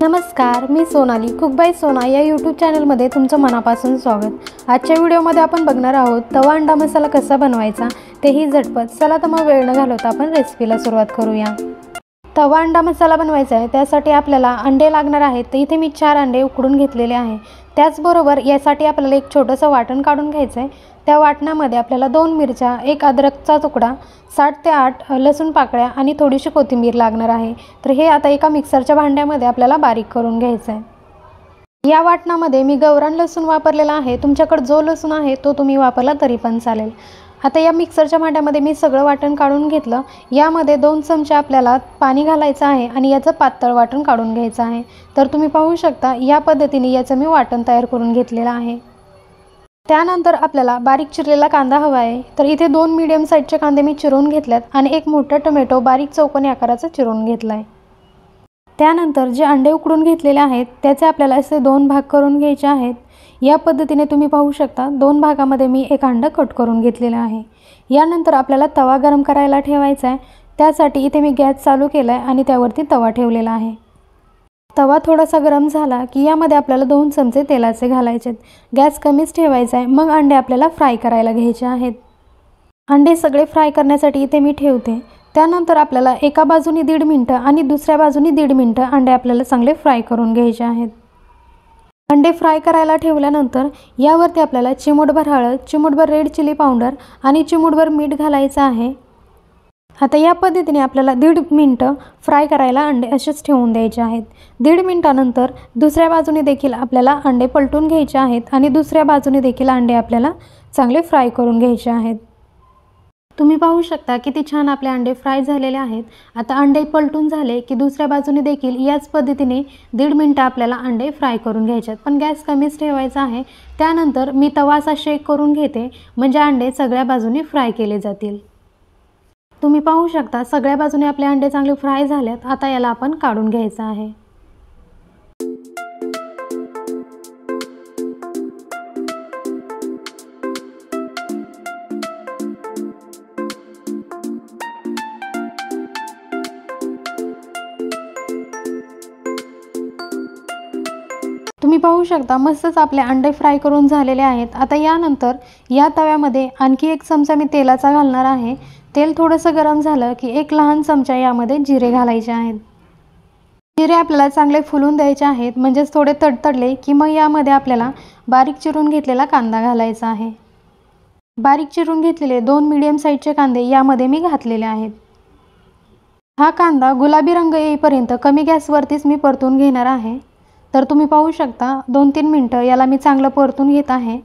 नमस्कार, मी Sonali cook bye सोना या यूट्यूब चॅनलमध्ये तुमचं मनापासून स्वागत। आजच्या व्हिडिओमध्ये आपण बघणार आहोत तवा अंडा मसाला कसा बनवायचा, तेही झटपट। चला तर मग वेळ न घालवता आपण रेसिपीला सुरुवात करूया। तवा अंडा मसाला बनवायचा आहे, त्यासाठी आपल्याला अंडे लागणार आहेत। तर इथे मी 4 अंडे उकडून घेतलेले आहे। त्याचबरोबर यासाठी आपल्याला एक छोटंसं वाटण काढून घ्यायचं आहे। त्या वाटणामध्ये आपल्याला 2 मिरच्या, एक अद्रकचा तुकडा, 7 ते 8 लसूण पाकळ्या आणि थोडीशी कोथिंबीर लागणार आहे। तर हे आता एका मिक्सरच्या भांड्यामध्ये आपल्याला बारीक करून घ्यायचं आहे। या वाटणामध्ये मी गावरान लसूण वापरलेला आहे, तुमच्याकडे जो लसूण आहे तो तुम्ही वापरला तरी पण चालेल। आता या मिक्सरच्या भांड्यामध्ये मी सगळं वाटण काढून घेतलं। यामध्ये 2 चमचे आपल्याला पाणी घालायचं आहे आणि याचं पातळ वाटण काढून घ्यायचं आहे। तर तुम्ही पाहू शकता या पद्धतीने याचं मी वाटण तयार करून घेतलेलं आहे। त्यानंतर आपल्याला बारीक चिरलेला कांदा हवा आहे। तर इथे 2 मीडियम साईजचे कांदे मी चिरून घेतलेत आणि एक मोठा टोमॅटो बारीक चौकोनी आकाराचा चिरून घेतलाय। त्यानंतर जे अंडे उकडून घेतलेले आहेत त्याचे आपल्याला असे 2 भाग करून घ्यायचे आहेत। या पद्धतीने तुम्ही पाहू शकता 2 भागामध्ये मी एक अंडा कट करून घेतलेला आहे। यानंतर आपल्याला तवा गरम करायला ठेवायचा आहे। त्यासाठी इथे मी गॅस चालू केला आहे आणि त्यावरती तवा ठेवलेला आहे। तवा थोडासा गरम झाला की यामध्ये आपल्याला 2 चमचे तेलाचे घालायचे आहेत। गॅस कमीच ठेवायचा आहे। मग अंडे आपल्याला फ्राय करायला घ्यायचे आहेत। अंडे सगळे फ्राय करण्यासाठी इथे मी ठेवते। त्यानंतर आपल्याला एका बाजूने 1.5 मिनिट आणि दुसऱ्या बाजूने 1.5 मिनिट अंडे आपल्याला चांगले फ्राय करून घ्यायचे आहेत। अंडे फ्राय करायला ठेवल्यानंतर यावरती आपल्याला चिमूटभर हळद, चिमूटभर रेड चिली पावडर आणि चिमूटभर मीठ घालायचं आहे। आता या पद्धतीने आपल्याला 1.5 मिनिट फ्राय करायला अंडे असेच ठेवून द्यायचे आहेत। 1.5 मिनिटानंतर दुसऱ्या बाजूने देखील आपल्याला अंडे पलटून घ्यायचे आहेत आणि दुसऱ्या बाजूने देखील अंडे आपल्याला चांगले फ्राय करून घ्यायचे आहेत। तुम्ही पाहू शकता किती छान आपले अंडे फ्राय झालेले आहेत। आता अंडे पलटून झाले की दुसऱ्या बाजूने देखील याच पद्धतीने 1.5 मिनिट आपल्याला अंडे फ्राय करून घ्यायचे आहेत, पण गॅस कमीच ठेवायचा आहे। त्यानंतर मी तवा असा शेक करून घेते, म्हणजे अंडे सगळ्या बाजूने फ्राय केले जातील। तुम्ही पाहू शकता सगळ्या बाजूने आपले अंडे चांगले फ्राय झालेत। आता याला आपण काढून घ्यायचं आहे। तुम्ही पाहू शकता मस्तच आपले अंडे फ्राय करून झालेले आहेत। आता यानंतर या तव्यामध्ये आणखी 1 चमचा मी तेलाचा घालणार आहे। तेल थोडंसं गरम झालं की 1 लहान चमचा यामध्ये जिरे घालायचे आहेत। जिरे आपल्याला चांगले फुलून द्यायचे आहेत, म्हणजेच थोडे तडतडले की मग यामध्ये आपल्याला बारीक चिरून घेतलेला कांदा घालायचा आहे। बारीक चिरून घेतलेले 2 मीडियम साईजचे कांदे यामध्ये मी घातलेले आहेत। हा कांदा गुलाबी रंग येईपर्यंत कमी गॅसवरतीच मी परतून घेणार आहे। तर तुम्ही पाहू शकता 2-3 मिनिटं याला मी चांगलं परतून घेत आहे।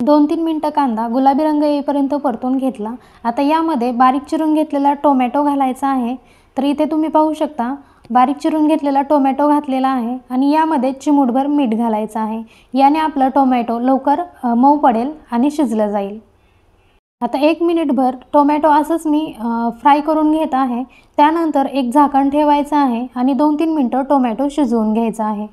2-3 मिनिटं कांदा गुलाबी रंग येईपर्यंत परतून घेतला। आता यामध्ये बारीक चिरून घेतलेला टोमॅटो घालायचा आहे। तर इथे तुम्ही पाहू शकता बारीक चिरून घेतलेला टोमॅटो घातलेला आहे आणि यामध्ये चिमूटभर मीठ घालायचं आहे। याने आपला टोमॅटो लवकर मऊ पडेल आणि शिजलं जाईल। आता 1 मिनिटभर टोमॅटो असंच मी फ्राय करून घेत आहे। त्यानंतर एक झाकण ठेवायचं आहे आणि 2-3 मिनिटं टोमॅटो शिजवून घ्यायचा आहे।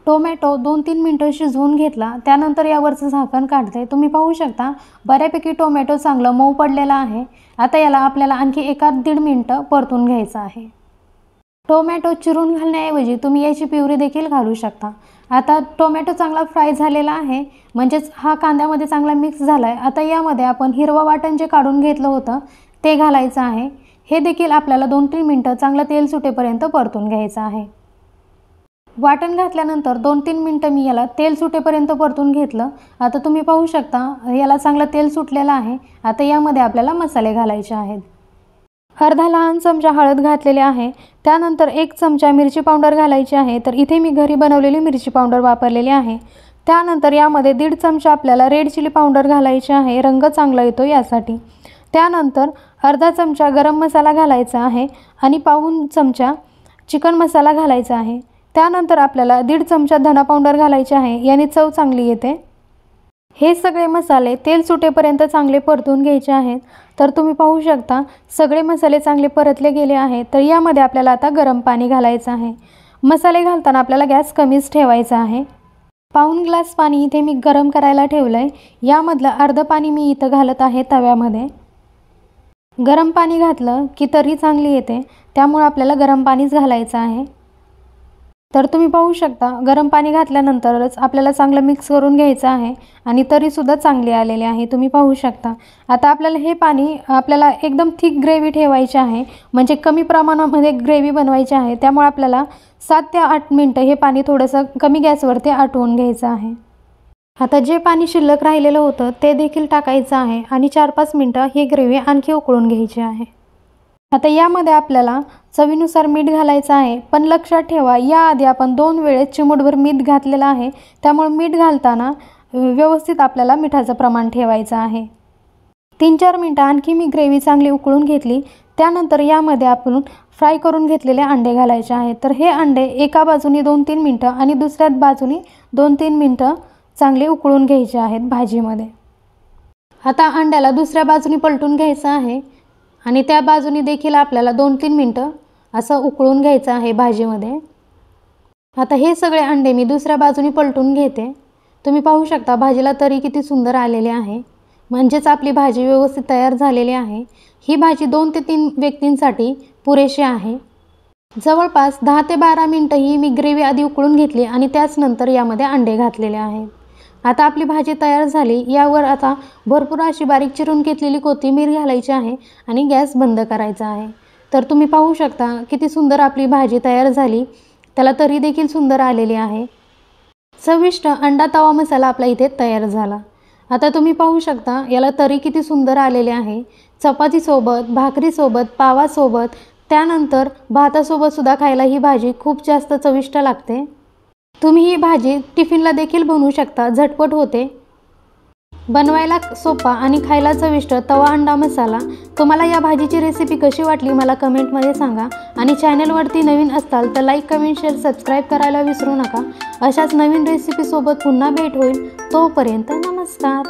टोमॅटो 2-3 मिनिटं शिजवून घेतला, त्यानंतर यावरचं झाकण काढते। तुम्ही पाहू शकता बऱ्यापैकी टोमॅटो चांगलं मऊ पडलेला आहे। आता याला आपल्याला आणखी 1-1.5 मिनिटं परतून घ्यायचं आहे। टोमॅटो चिरून घालण्याऐवजी तुम्ही याची प्युरी देखील घालू शकता। आता टोमॅटो चांगला फ्राय झालेला आहे, म्हणजेच हा कांद्यामध्ये चांगला मिक्स झाला आहे। आता यामध्ये आपण हिरवं वाटण जे काढून घेतलं होतं ते घालायचं आहे। हे देखील आपल्याला 2-3 मिनिटं चांगलं तेल सुटेपर्यंत परतून घ्यायचं आहे। वाटण घातल्यानंतर 2-3 मिनिटं मी याला तेल सुटेपर्यंत परतून घेतलं। आता तुम्ही पाहू शकता याला चांगलं तेल सुटलेलं आहे। आता यामध्ये आपल्याला मसाले घालायचे आहेत। अर्धा लहान चमचा हळद घातलेले आहे। त्यानंतर 1 चमचा मिरची पावडर घालायची आहे। तर इथे मी घरी बनवलेली मिरची पावडर वापरलेली आहे। त्यानंतर यामध्ये 1.5 चमचा आपल्याला रेड चिली पावडर घालायची आहे, रंग चांगला येतो यासाठी। त्यानंतर अर्धा चमचा गरम मसाला घालायचा आहे आणि पाऊण चमचा चिकन मसाला घालायचा आहे। त्यानंतर आपल्याला 1.5 चमचा धना पावडर घालायची आहे, याने चव चांगली येते। हे सगळे मसाले तेल सुटेपर्यंत चांगले परतून घ्यायचे आहेत। तर तुम्ही पाहू शकता सगळे मसाले चांगले परतले गेले आहेत। तर यामध्ये आपल्याला आता गरम पाणी घालायचं आहे। मसाले घालताना आपल्याला गॅस कमीच ठेवायचा आहे। पाऊण ग्लास पाणी इथे मी गरम करायला ठेवलं आहे। यामधलं अर्ध पाणी मी इथं घालत आहे तव्यामध्ये। गरम पाणी घातलं की तर्री चांगली येते, त्यामुळे आपल्याला गरम पाणीच घालायचं आहे। तर तुम्ही पाहू शकता गरम पाणी घातल्यानंतरच आपल्याला चांगलं मिक्स करून घ्यायचं आहे आणि तरीसुद्धा चांगली आलेली आहे, तुम्ही पाहू शकता। आता आपल्याला हे पाणी आपल्याला एकदम थिक ग्रेव्ही ठेवायची आहे, म्हणजे कमी प्रमाणामध्ये ग्रेव्ही बनवायची आहे। त्यामुळे आपल्याला 7 ते 8 मिनिटं हे पाणी थोडंसं कमी गॅसवरती आटवून घ्यायचं आहे। आता जे पाणी शिल्लक राहिलेलं होतं ते देखील टाकायचं आहे आणि 4-5 मिनिटं ही ग्रेव्ही आणखी उकळून घ्यायची आहे। आता यामध्ये आपल्याला चवीनुसार मीठ घालायचं आहे, पण लक्षात ठेवा याआधी आपण 2 वेळेस चिमूटभर मीठ घातलेलं आहे, त्यामुळे मीठ घालताना व्यवस्थित आपल्याला मिठाचं प्रमाण ठेवायचं आहे। 3-4 मिनिटं आणखी मी ग्रेव्ही चांगली उकळून घेतली। त्यानंतर यामध्ये आपण फ्राय करून घेतलेले अंडे घालायचे आहेत। तर हे अंडे एका बाजूनी 2-3 मिनिटं आणि दुसऱ्या बाजूनी 2-3 मिनिटं चांगले उकळून घ्यायचे आहेत भाजीमध्ये। आता अंड्याला दुसऱ्या बाजूनी पलटून घ्यायचं आहे आणि त्या बाजूनी देखील आपल्याला 2-3 मिनिटं असं उकळून घ्यायचं आहे भाजीमध्ये। आता हे सगळे अंडे मी दुसऱ्या बाजूनी पलटून घेते। तुम्ही पाहू शकता भाजीला तरी किती सुंदर आलेले आहे, म्हणजेच आपली भाजी व्यवस्थित तयार झालेली आहे। ही भाजी 2 ते 3 व्यक्तींसाठी पुरेशी आहे। जवळपास 10 ते 12 मिनिटं ही मी ग्रेव्ही आधी उकळून घेतली आणि त्याच नंतर यामध्ये अंडे घातलेले आहेत। आता आपली भाजी तयार झाली। यावर आता भरपूर अशी बारीक चिरून घेतलेली कोथिंबीर घालायची आहे आणि गॅस बंद करायचा आहे। तर तुम्ही पाहू शकता किती सुंदर आपली भाजी तयार झाली, त्याला तरी देखील सुंदर आलेली आहे। चविष्ट अंडा तवा मसाला आपला इथे तयार झाला। आता तुम्ही पाहू शकता याला तरी किती सुंदर आलेले आहे। चपातीसोबत, भाकरीसोबत, पावासोबत, त्यानंतर भातासोबत सुद्धा खायला ही भाजी खूप जास्त चविष्ट लागते। तुम्ही ही भाजी टिफिनला देखील बनवू शकता, झटपट होते, बनवायला सोपा आणि खायला चविष्ट तवा अंडा मसाला। तुम्हाला या भाजीची रेसिपी कशी वाटली मला कमेंटमध्ये सांगा आणि चॅनलवरती नवीन असाल तर लाईक, कमेंट, शेअर, सबस्क्राईब करायला विसरू नका। अशाच नवीन रेसिपीसोबत पुन्हा भेट होईल, तोपर्यंत नमस्कार।